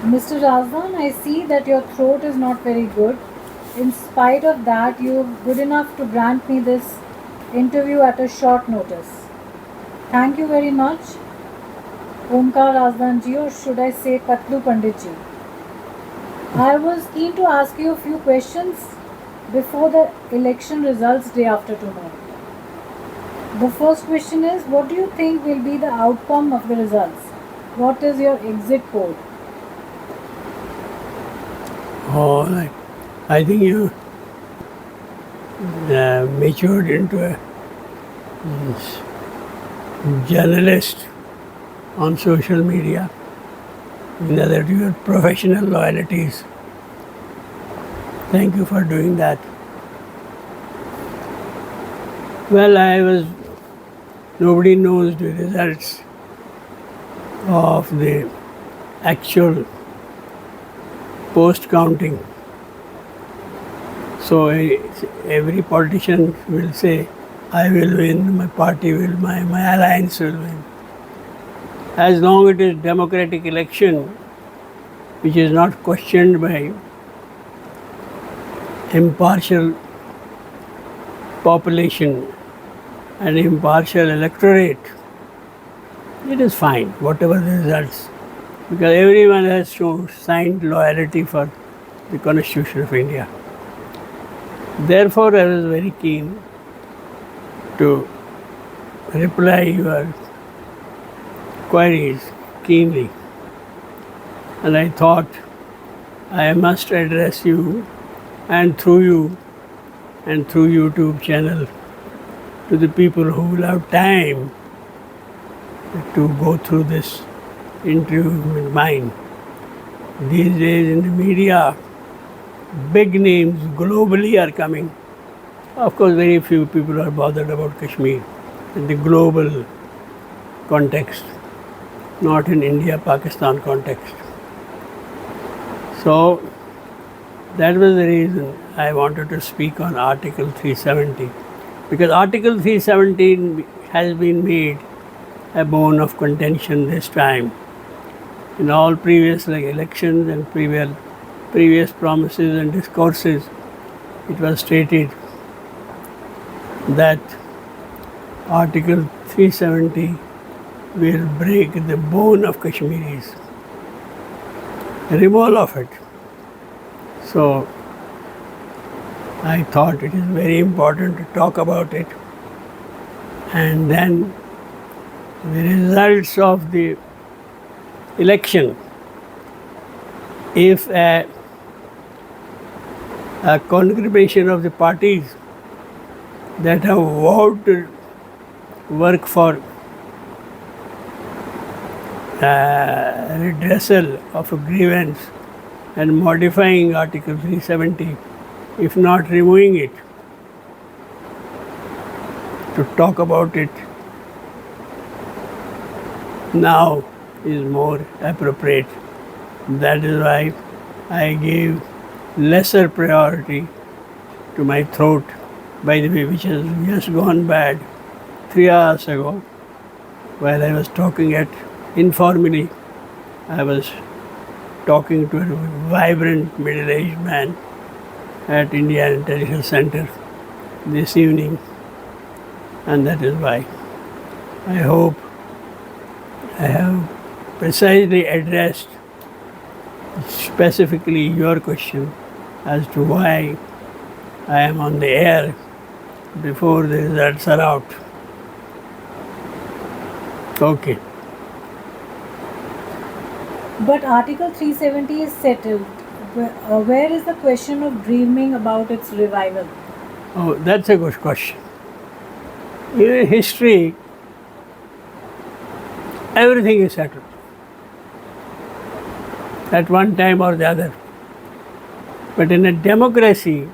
Mr. Razdan, I see that your throat is not very good. In spite of that, you're good enough to grant me this interview at a short notice. Thank you very much, Omkar Razdan ji, or should I say Patlu Pandit ji. I was keen to ask you a few questions before the election results day after tomorrow. The first question is, what do you think will be the outcome of the results? What is your exit poll? All right. I think you matured into a journalist on social media. In other words, your professional loyalties. Thank you for doing that. Well, nobody knows the results of the actual post counting. So every politician will say, I will win, my party will, my alliance will win. As long as it is democratic election, which is not questioned by impartial population and impartial electorate, it is fine, whatever the results, because everyone has shown signed loyalty for the Constitution of India. Therefore, I was very keen to reply your queries keenly, and I thought I must address you and through you and through YouTube channel to the people who will have time to go through this interview with mine. These days in the media, big names globally are coming. Of course, very few people are bothered about Kashmir in the global context, not in India-Pakistan context. So that was the reason I wanted to speak on Article 370, because Article 317 has been made a bone of contention this time. In all previous elections and previous promises and discourses, it was stated that Article 370 will break the bone of Kashmiris, removal of it. So I thought it is very important to talk about it. And then the results of the election, if a congregation of the parties that have vowed to work for redressal of a grievance and modifying Article 370, if not removing it, to talk about it now is more appropriate. That is why I gave lesser priority to my throat, by the way, which has just gone bad 3 hours ago. While I was talking informally, I was talking to a vibrant middle-aged man at India International Center this evening, and that is why I hope I have precisely addressed specifically your question as to why I am on the air before the results are out. Okay. But Article 370 is settled. Where is the question of dreaming about its revival? Oh, that's a good question. In history, everything is settled at one time or the other. But in a democracy,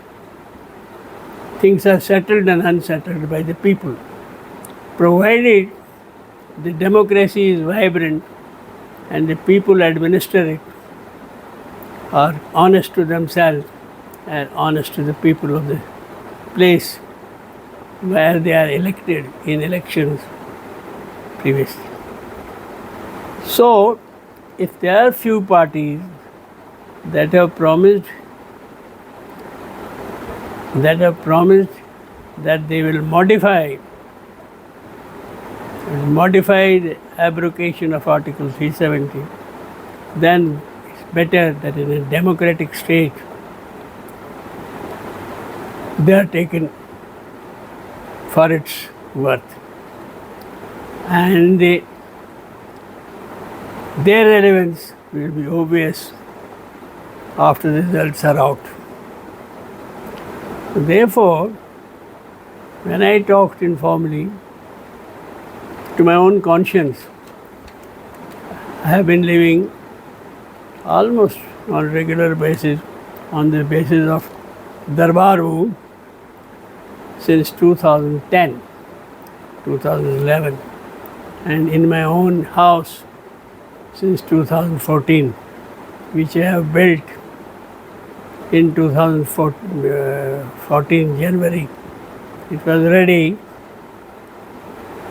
things are settled and unsettled by the people, provided the democracy is vibrant and the people administer it are honest to themselves and honest to the people of the place where they are elected in elections previously. So, if there are few parties that have promised that they will modify the abrogation of Article 370, then it's better that in a democratic state they are taken for its worth, and their relevance will be obvious after the results are out. Therefore, when I talked informally to my own conscience, I have been living almost on a regular basis on the basis of Darbar since 2010, 2011, and in my own house since 2014, which I have built in 2014 January. It was ready,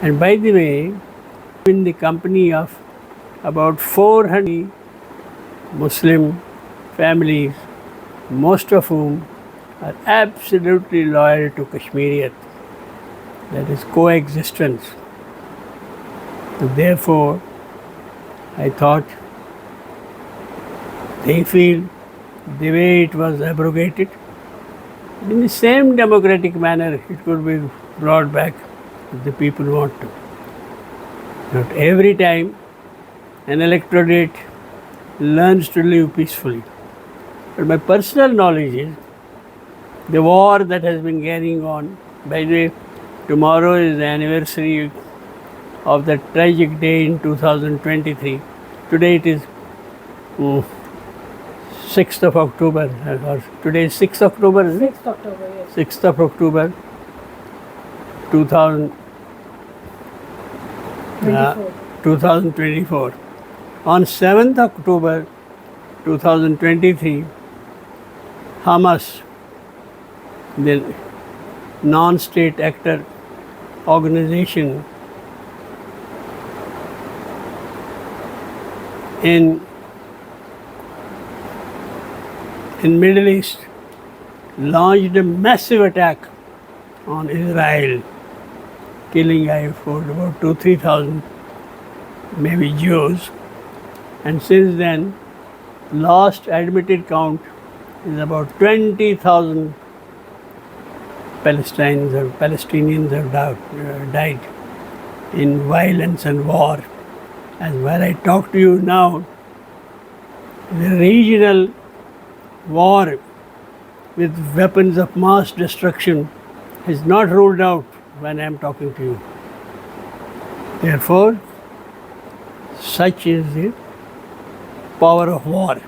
and by the way, in the company of about 400 Muslim families, most of whom are absolutely loyal to Kashmiriyat, that is coexistence. So therefore, I thought they feel the way it was abrogated, in the same democratic manner it could be brought back if the people want to. Not every time an electorate learns to live peacefully. But my personal knowledge is the war that has been carrying on. By the way, tomorrow is the anniversary of that tragic day in 2023. Today it is 6th of October, or today is 6th October, isn't it? 6th October, yes. 6th of October 2024. On 7th October 2023, Hamas, the non-state actor organization in Middle East, launched a massive attack on Israel, killing about 2,000-3,000 maybe Jews, and since then last admitted count is about 20,000 Palestinians have died in violence and war. And while I talk to you now, the regional war with weapons of mass destruction is not ruled out when I am talking to you. Therefore, such is the power of war.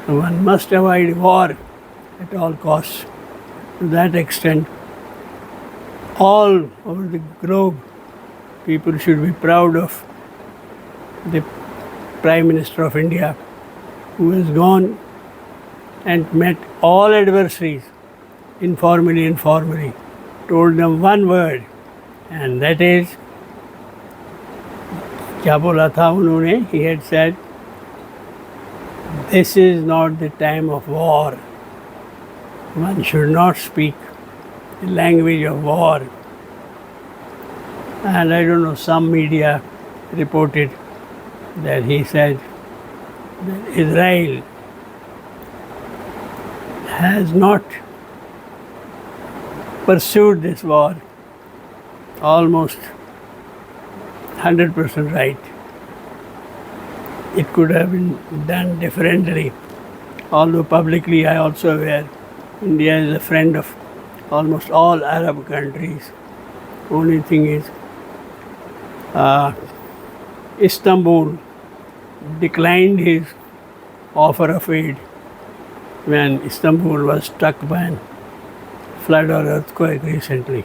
So one must avoid war at all costs. To that extent, all over the globe, people should be proud of the Prime Minister of India, who has gone and met all adversaries informally, told them one word, and that is, क्या बोला था उन्होंने? He had said, this is not the time of war. One should not speak the language of war. And I don't know, some media reported that he said that Israel has not pursued this war. Almost 100% right. It could have been done differently. Although publicly I also aware India is a friend of almost all Arab countries. Only thing is Istanbul declined his offer of aid when Istanbul was struck by a flood or earthquake recently.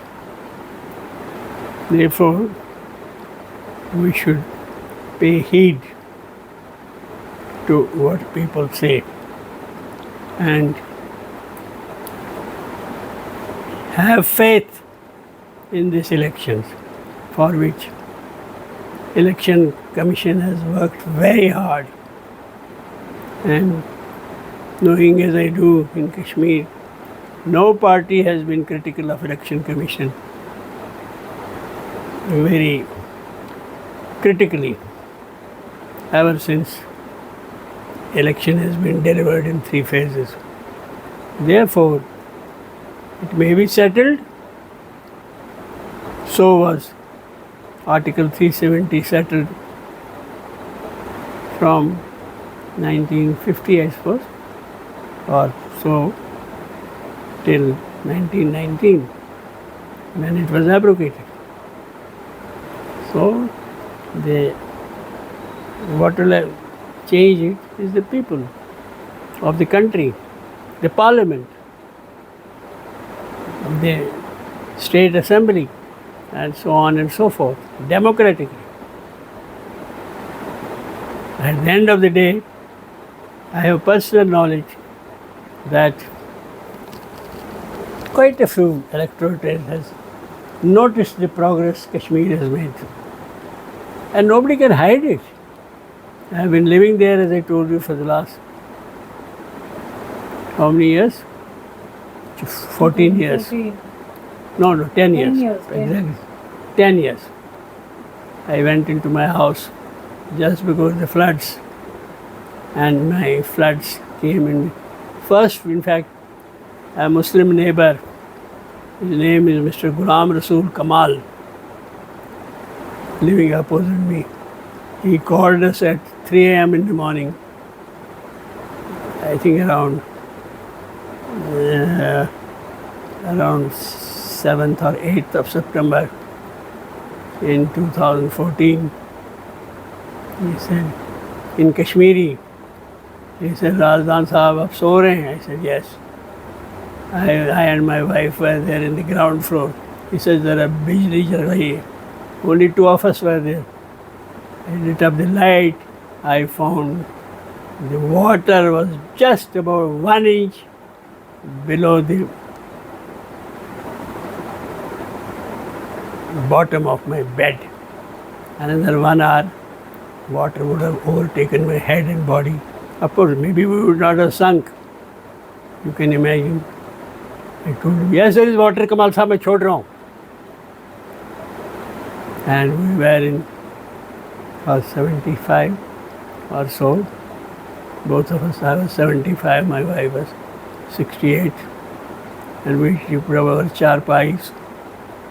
Therefore, we should pay heed to what people say and have faith in these elections, for which Election Commission has worked very hard, and knowing as I do in Kashmir, no party has been critical of election commission very critically ever since election has been delivered in 3 phases. Therefore, it may be settled. So was Article 370 settled from 1950, I suppose, or so, till 1919, when it was abrogated. So, what will change it is the people of the country, the parliament, the state assembly, and so on and so forth, democratically. At the end of the day, I have personal knowledge that quite a few electorate has noticed the progress Kashmir has made. And nobody can hide it. I have been living there, as I told you, for the last how many years? 14 years. 14. No, 10 10 years. years, Exactly. 10 years. I went into my house just because the floods, and my floods came in. First, in fact, a Muslim neighbor, his name is Mr. Ghulam Rasool Kamal, living opposite me. He called us at 3 a.m. in the morning, I think around 7th or 8th of September in 2014. He said, in Kashmiri, he said, Razdan Sahab, aap so rahe hain? I said, yes. I and my wife were there in the ground floor. He said, zara bijli jal rahi hai. Only 2 of us were there. I lit up the light. I found the water was just about 1 inch below the bottom of my bed. Another 1 hour, water would have overtaken my head and body. Of course, maybe we would not have sunk. You can imagine. I told him, yes, there is water, Kamal Sahab, मैं छोड़ रहा हूँ. And we were in 75 or so. Both of us, I was 75, my wife was 68. And we shipped our charpais,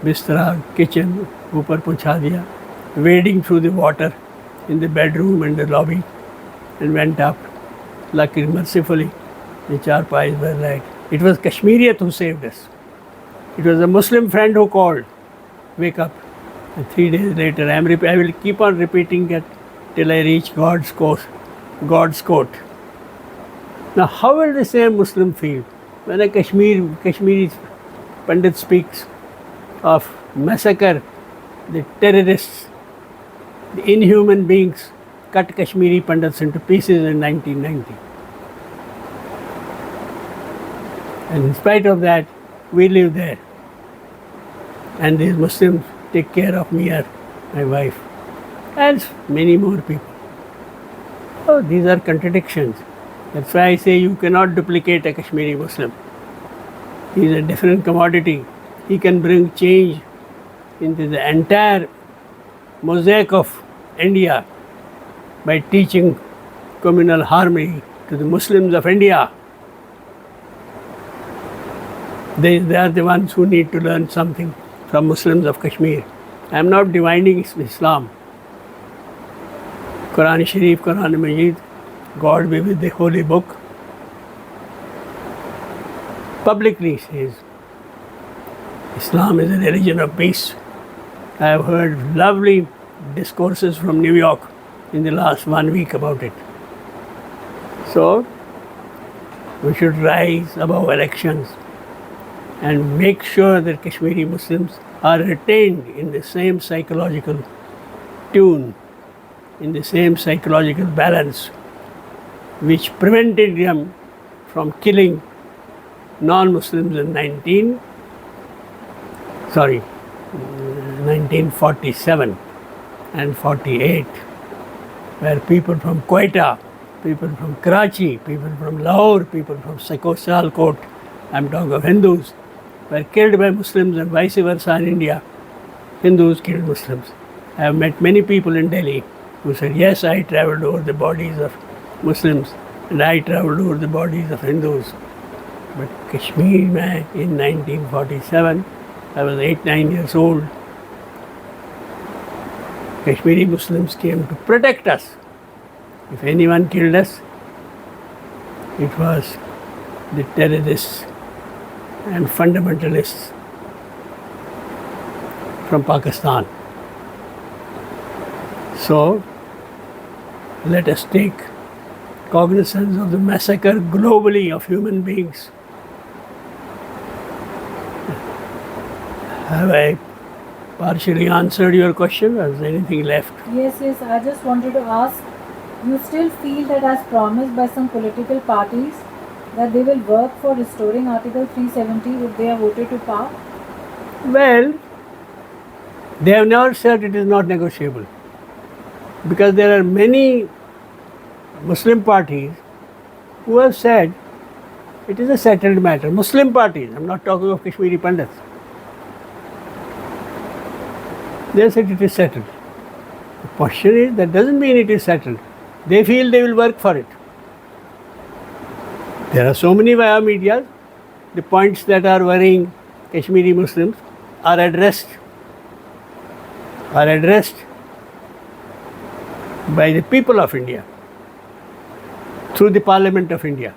bistara, kitchen, ऊपर पहुँचा दिया, wading through the water in the bedroom and the lobby, and went up. Luckily, mercifully, the charpais were right. It was Kashmiriyat who saved us. It was a Muslim friend who called, wake up. And 3 days later, I will keep on repeating it till I reach God's court. Now, how will the same Muslim feel when a Kashmiri Pandit speaks of massacre, the terrorists, the inhuman beings cut Kashmiri Pandits into pieces in 1990. And in spite of that, we live there. And these Muslims take care of me and my wife, and many more people. Oh, these are contradictions. That's why I say you cannot duplicate a Kashmiri Muslim. He is a different commodity. He can bring change into the entire mosaic of India by teaching communal harmony to the Muslims of India. They are the ones who need to learn something from Muslims of Kashmir. I am not dividing Islam. Quran Sharif, Quran Majid, God be with the holy book, publicly says Islam is a religion of peace. I have heard lovely discourses from New York in the last 1 week about it. So, we should rise above elections and make sure that Kashmiri Muslims are retained in the same psychological tune, in the same psychological balance which prevented them from killing non-Muslims in 1947 and 48, where people from Quetta, people from Karachi, people from Lahore, people from Sialkot, I'm talking of Hindus, were killed by Muslims and vice versa in India. Hindus killed Muslims. I have met many people in Delhi who said, yes, I travelled over the bodies of Muslims and I travelled over the bodies of Hindus. But Kashmir mein, in 1947, I was 8-9 years old. Kashmiri Muslims came to protect us. If anyone killed us, it was the terrorists and fundamentalists from Pakistan. So, let us take cognizance of the massacre globally of human beings. Have I partially answered your question, or is there anything left? Yes, I just wanted to ask, you still feel that as promised by some political parties that they will work for restoring Article 370 if they are voted to power? Well, they have never said it is not negotiable, because there are many Muslim parties who have said it is a settled matter. Muslim parties, I'm not talking of Kashmiri Pandits. They said it is settled. The question is, that doesn't mean it is settled. They feel they will work for it. There are so many via media. The points that are worrying Kashmiri Muslims are addressed by the people of India through the Parliament of India.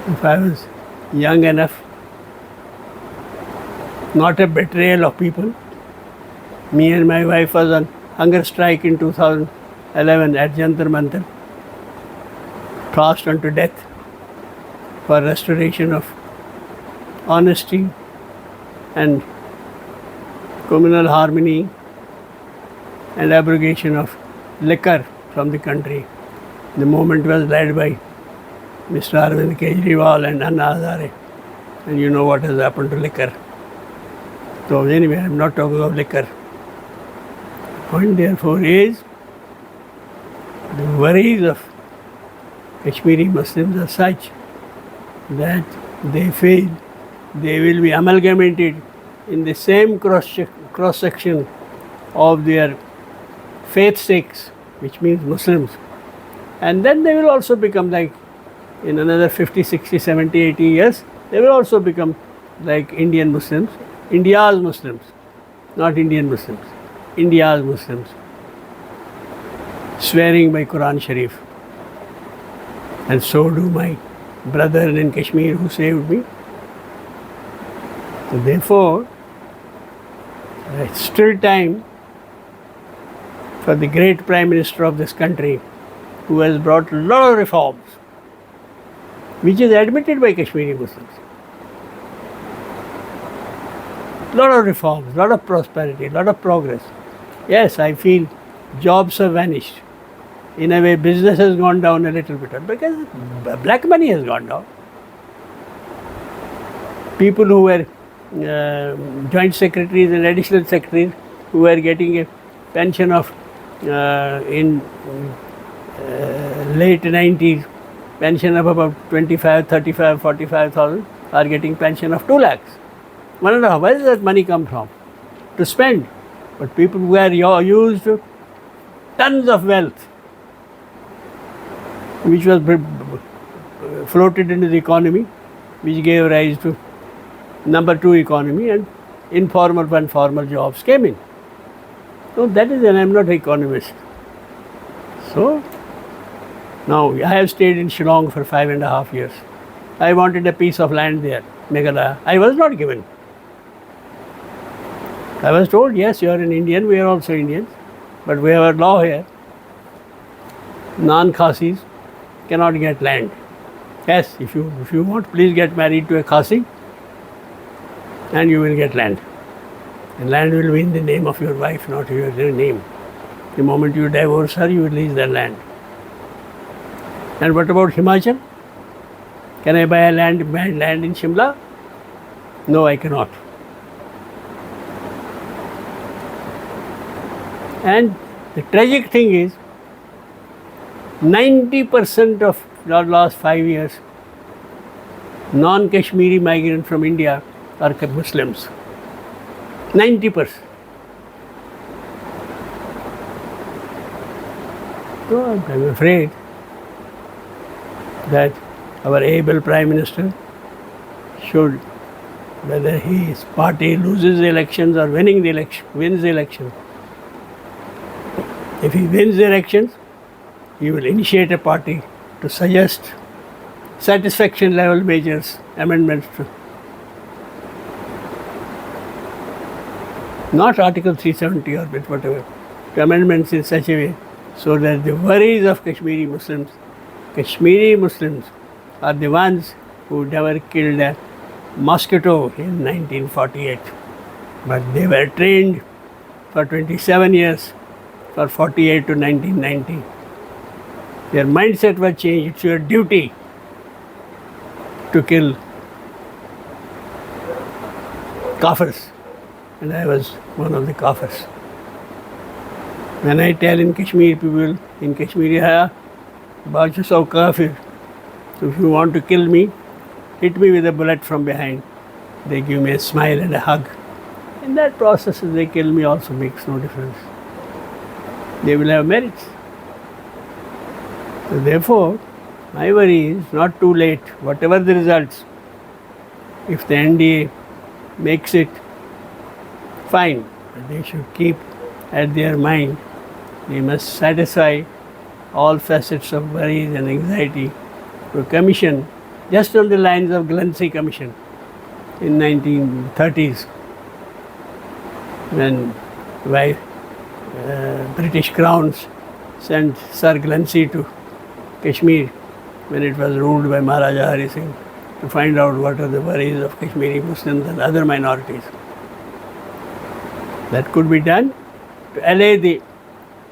If I was young enough, not a betrayal of people. Me and my wife was on hunger strike in 2011 at Jantar Mantar, forced unto death for restoration of honesty and communal harmony and abrogation of liquor from the country. The movement was led by Mr. Arvind Kejriwal and Anna Hazare, and you know what has happened to liquor. So anyway, I'm not talking of liquor. The point therefore is, the worries of Kashmiri Muslims are such that they feel they will be amalgamated in the same cross section of their faith sects, which means Muslims. And then they will also become like, in another 50, 60, 70, 80 years, they will also become like Indian Muslims, India's Muslims, not Indian Muslims, India's Muslims, swearing by Quran Sharif. And so do my brother in Kashmir who saved me. So therefore, it's still time for the great Prime Minister of this country, who has brought a lot of reforms, which is admitted by Kashmiri Muslims. Lot of reforms, lot of prosperity, lot of progress. Yes, I feel jobs have vanished. In a way, business has gone down a little bit because black money has gone down. People who were joint secretaries and additional secretaries who were getting a pension of in late 90s, pension of about 25, 35, 45,000 are getting pension of 2 lakhs. 1.5. Where does that money come from? To spend. But people were used to tons of wealth, which was floated into the economy, which gave rise to number 2 economy, and informal and formal jobs came in. So that is, and I'm not an economist. So now I have stayed in Shillong for 5.5 years. I wanted a piece of land there, Meghalaya. I was not given. I was told, yes, you are an Indian, we are also Indians, but we have a law here. Non-Khasis cannot get land. Yes, if you want, please get married to a Khasi and you will get land. And land will be in the name of your wife, not your name. The moment you divorce her, you will lease the land. And what about Himachal? Can I buy land in Shimla? No, I cannot. And the tragic thing is, 90% of the last 5 years, non-Kashmiri migrants from India are Muslims. 90%. So I'm afraid that our able Prime Minister should, whether his party loses the elections or wins the election. If he wins the elections, he will initiate a party to suggest satisfaction level measures, amendments to not Article 370 or whatever, to amendments in such a way so that the worries of Kashmiri Muslims are the ones who never killed a mosquito in 1948. But they were trained for 27 years, for 48 to 1990. Their mindset was changed. It's your duty to kill kafirs. And I was one of the kafirs. When I tell in Kashmir people, in Kashmir, Bachu saw kafir. So if you want to kill me, hit me with a bullet from behind. They give me a smile and a hug. In that process, if they kill me also makes no difference. They will have merits. So therefore, my worry is not too late, whatever the results, if the NDA makes it, fine. But they should keep at their mind, they must satisfy all facets of worries and anxiety to a commission, just on the lines of Glancy Commission in 1930s, when British Crowns sent Sir Glancy to Kashmir when it was ruled by Maharaja Hari Singh to find out what are the worries of Kashmiri Muslims and other minorities. That could be done to allay the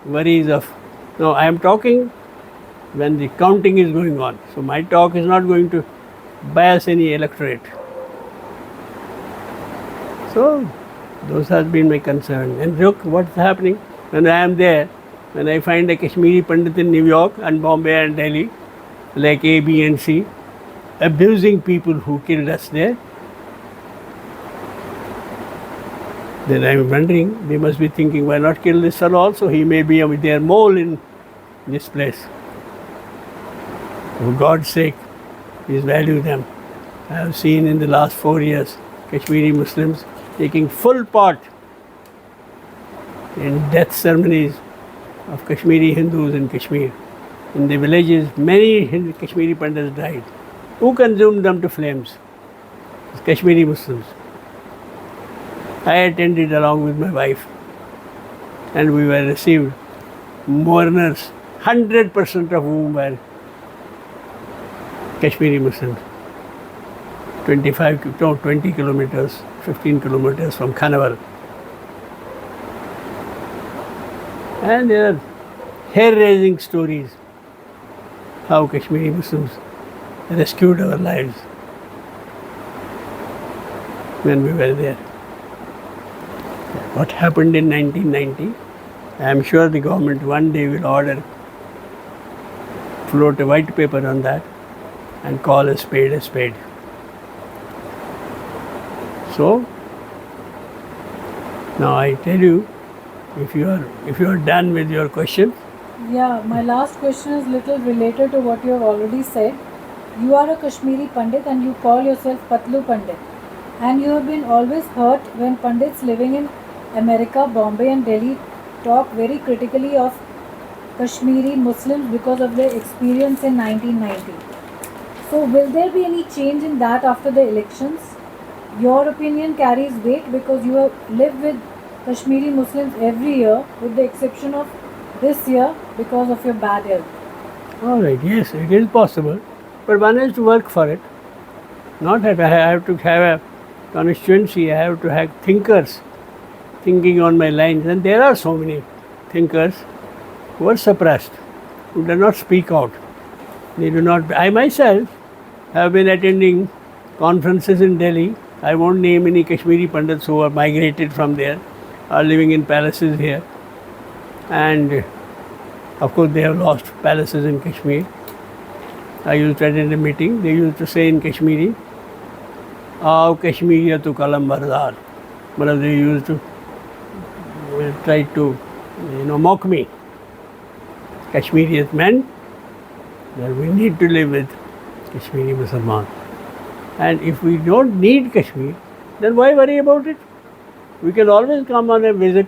worries of. Now I am talking when the counting is going on. So my talk is not going to bias any electorate. So those has been my concern. And look what's happening when I am there, when I find a Kashmiri Pandit in New York and Bombay and Delhi, like A, B and C, abusing people who killed us there, then I am wondering, they must be thinking, why not kill this fellow also? He may be their mole in this place. For God's sake, please value them. I have seen in the last 4 years Kashmiri Muslims taking full part in death ceremonies of Kashmiri Hindus in Kashmir. In the villages, many Kashmiri Pandits died. Who consumed them to flames? It's Kashmiri Muslims. I attended along with my wife, and we were received mourners, 100% of whom were Kashmiri Muslims. 20 kilometers, 15 kilometers from Khanawal. And there are hair-raising stories how Kashmiri Muslims rescued our lives when we were there. What happened in 1990, I am sure the government one day will float a white paper on that and call a spade a spade. So, now I tell you, if you are done with your question. Yeah, my last question is little related to what you have already said. You are a Kashmiri Pandit and you call yourself Patlu Pandit. And you have been always hurt when Pandits living in America, Bombay and Delhi talk very critically of Kashmiri Muslims because of their experience in 1990. So will there be any change in that after the elections? Your opinion carries weight because you have lived with Kashmiri Muslims every year with the exception of this year because of your bad health. All right, yes, it is possible, but one has to work for it. Not that I have to have a constituency, I have to have thinkers thinking on my lines, and there are so many thinkers who are suppressed, who do not speak out. They do not. I myself have been attending conferences in Delhi. I won't name any Kashmiri Pandits who are migrated from there, are living in palaces here, and Of course, they have lost palaces in Kashmir. I used to attend a meeting. They used to say in Kashmiri, "Aao Kashmiriyat tu kalam bardar." But they used to try to, mock me. Kashmiriyat meant that we need to live with Kashmiri Musliman. And if we don't need Kashmir, then why worry about it? We can always come on a visit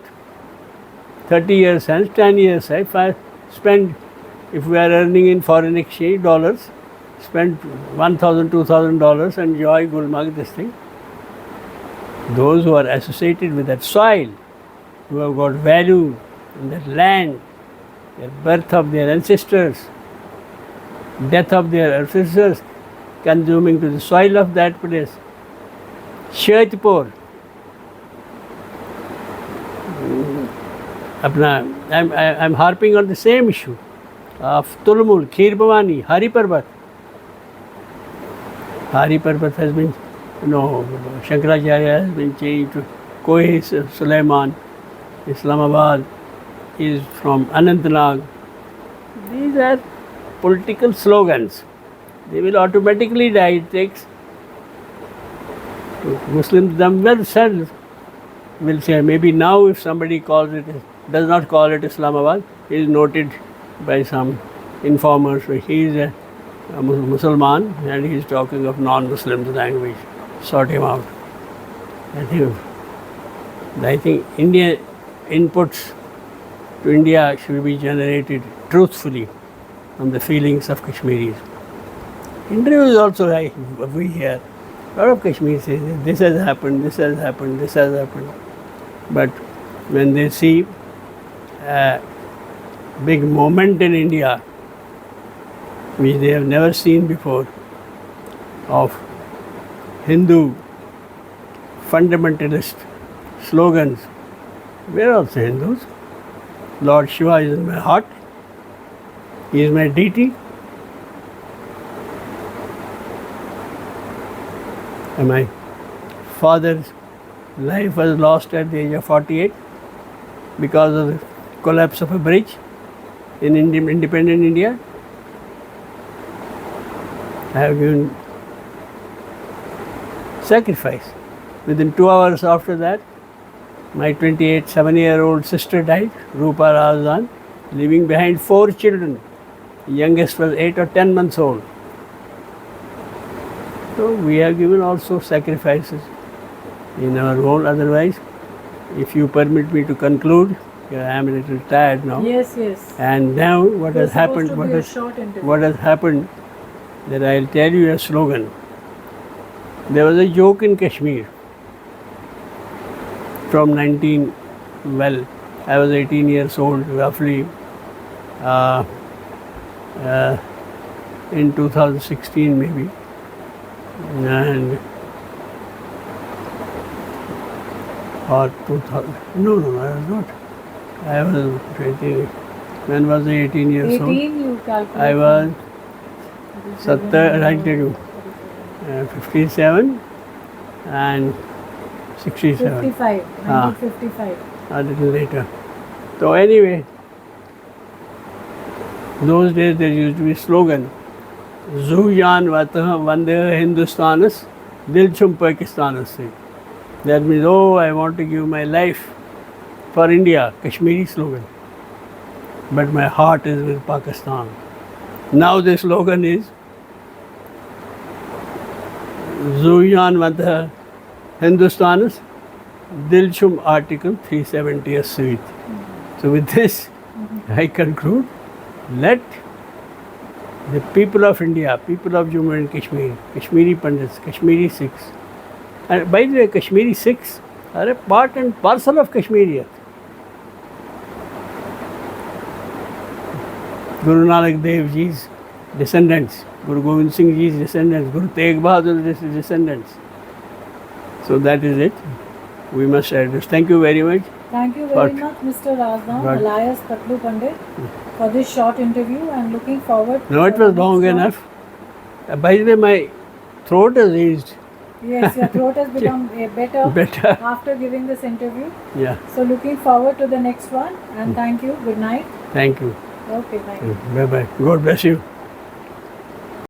30 years hence, 10 years hence. If we are earning in foreign exchange dollars, spend $1,000, $2,000, enjoy Gulmarg, this thing. Those who are associated with that soil, who have got value in that land, the birth of their ancestors, death of their ancestors, consuming to the soil of that place. Shaitpur. I'm harping on the same issue of Tulmul, Kheer Bhavani, Hari Parbat. Hari Parbat has been, Shankaracharya has been changed to Kohe Sulaiman, Islamabad is from Anantnag. These are political slogans. They will automatically die. It takes Muslims themselves will say, maybe now if somebody does not call it Islamabad, he is noted by some informers. He is a Muslim and he is talking of non-Muslim language. Sort him out. I think India inputs to India should be generated truthfully from the feelings of Kashmiris. Interviews also we hear. A lot of Kashmir say this has happened, this has happened, this has happened. But when they see a big moment in India, which they have never seen before, of Hindu fundamentalist slogans, we are also Hindus. Lord Shiva is in my heart. He is my deity. And my father's life was lost at the age of 48 because of the collapse of a bridge in independent India. I have given sacrifice. Within 2 hours after that, my 7-year-old sister died, Rupa Razan, leaving behind 4 children. The youngest was 8 or 10 months old. So we have given also sacrifices in our own. Otherwise, if you permit me to conclude, I am a little tired now. Yes, yes. And now what has happened? What has happened? That I'll tell you a slogan. There was a joke in Kashmir from I was 18 years old roughly in 2016 maybe, and or 2000, no, I was not. I was 20, when was I 18 years 18 old? You calculate. I was 57 and 67. 55, 1955. A little later. So anyway, those days there used to be a slogan, Zujan Vande Hindustanas, Dilchum Pakistanas. That means, oh, I want to give my life for India, Kashmiri slogan. But my heart is with Pakistan. Now the slogan is, Zujan Vande Hindustanas, Dilchum Article 370 Suite. So with this, I conclude, let the people of India, people of Jammu and Kashmir, Kashmiri Pandits, Kashmiri Sikhs, and by the way, Kashmiri Sikhs are a part and parcel of Kashmiriyat. Guru Nanak Dev Ji's descendants, Guru Gobind Singh Ji's descendants, Guru Tegh Bahadur's descendants. So that is it. We must address. Thank you very much. Thank you very much, Mr. Razdan, alias Patlu Pandit, for this short interview, and looking forward. No, it was long enough. By the way, my throat is eased. Yes, your throat has become better after giving this interview. Yeah. So looking forward to the next one, and thank you. Good night. Thank you. Okay, bye. Bye bye. God bless you.